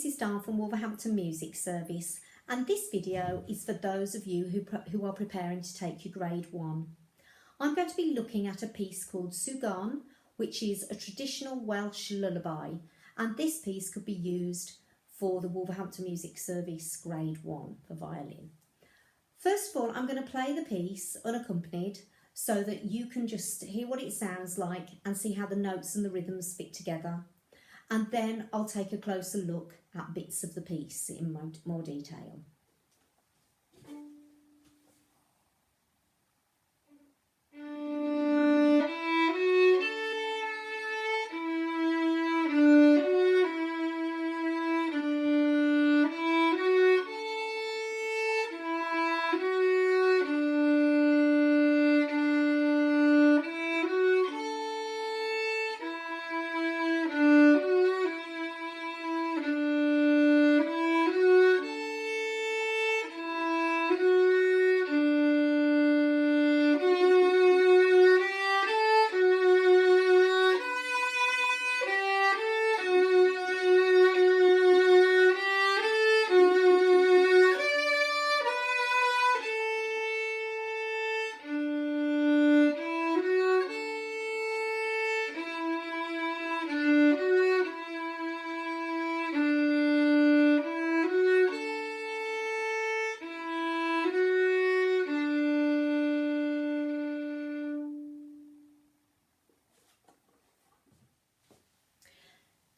is Dan from Wolverhampton Music Service, and this video is for those of you who are preparing to take your grade 1. I'm going to be looking at a piece called Suo Gan, which is a traditional Welsh lullaby, and this piece could be used for the Wolverhampton Music Service grade 1 for violin. First of all, I'm going to play the piece unaccompanied so that you can just hear what it sounds like and see how the notes and the rhythms fit together. And then I'll take a closer look at bits of the piece in more detail.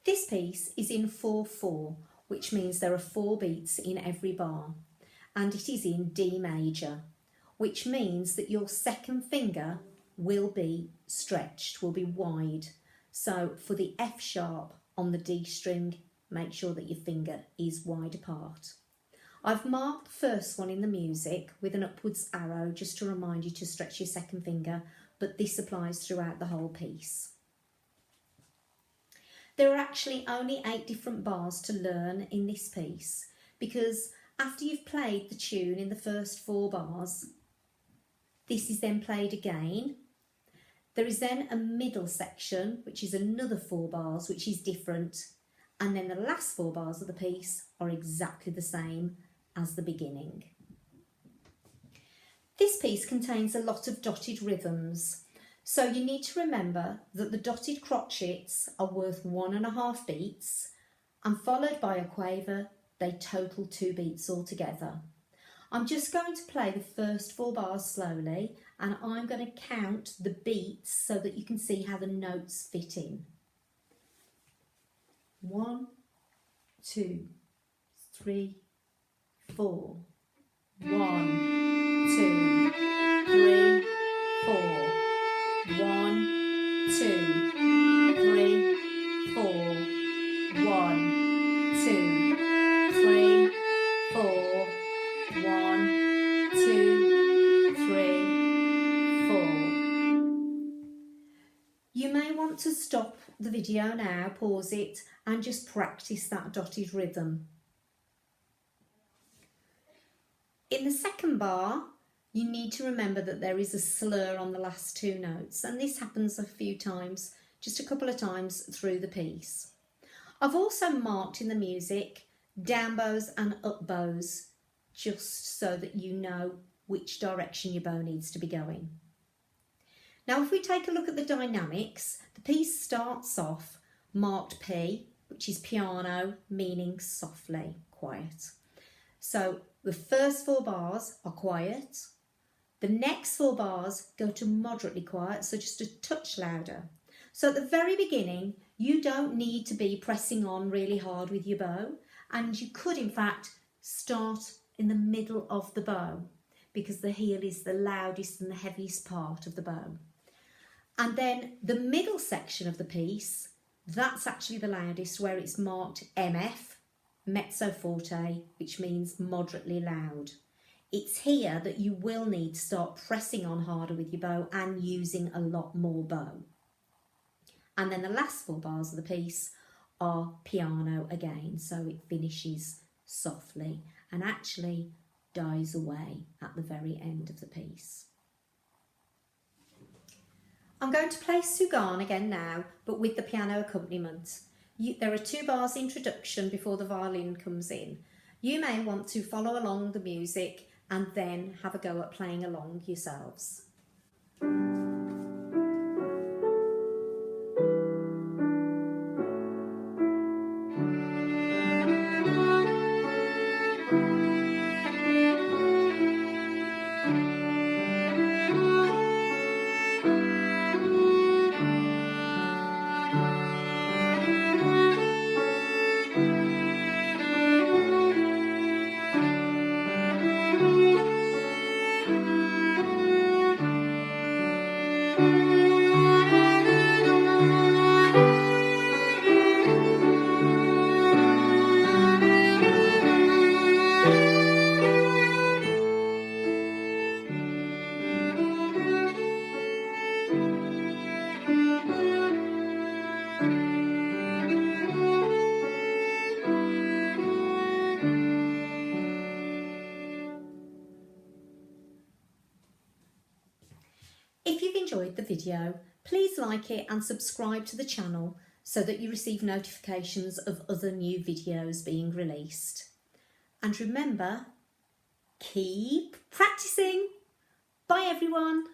This piece is in 4/4, which means there are 4 beats in every bar, and it is in D major, which means that your second finger will be stretched, will be wide. So for the F sharp on the D string, make sure that your finger is wide apart. I've marked the first one in the music with an upwards arrow just to remind you to stretch your second finger, but this applies throughout the whole piece. There are actually only 8 different bars to learn in this piece, because after you've played the tune in the first 4 bars, this is then played again. There is then a middle section, which is another 4 bars, which is different, and then the last 4 bars of the piece are exactly the same as the beginning. This piece contains a lot of dotted rhythms. So you need to remember that the dotted crotchets are worth 1.5 beats, and followed by a quaver, they total 2 beats altogether. I'm just going to play the first 4 bars slowly, and I'm going to count the beats so that you can see how the notes fit in. 1, 2, 3, 4. 1, 2, 3, 4. 1, 2, 3, 4. 1, 2, 3, 4. 1, 2, 3, 4. You may want to stop the video now, pause it, and just practice that dotted rhythm. In the second bar, you need to remember that there is a slur on the last 2 notes, and this happens a few times, just a couple of times through the piece. I've also marked in the music down bows and up bows, just so that you know which direction your bow needs to be going. Now if we take a look at the dynamics, the piece starts off marked P, which is piano, meaning softly, quiet. So the first 4 bars are quiet. The next 4 bars go to moderately quiet, so just a touch louder. So at the very beginning, you don't need to be pressing on really hard with your bow, and you could in fact start in the middle of the bow, because the heel is the loudest and the heaviest part of the bow. And then the middle section of the piece, that's actually the loudest, where it's marked MF, mezzo forte, which means moderately loud. It's here that you will need to start pressing on harder with your bow and using a lot more bow. And then the last 4 bars of the piece are piano again, so it finishes softly and actually dies away at the very end of the piece. I'm going to play Suo Gan again now, but with the piano accompaniment. There are 2 bars introduction before the violin comes in. You may want to follow along the music and then have a go at playing along yourselves. If you've enjoyed the video, please like it and subscribe to the channel so that you receive notifications of other new videos being released. And remember, keep practicing. Bye everyone.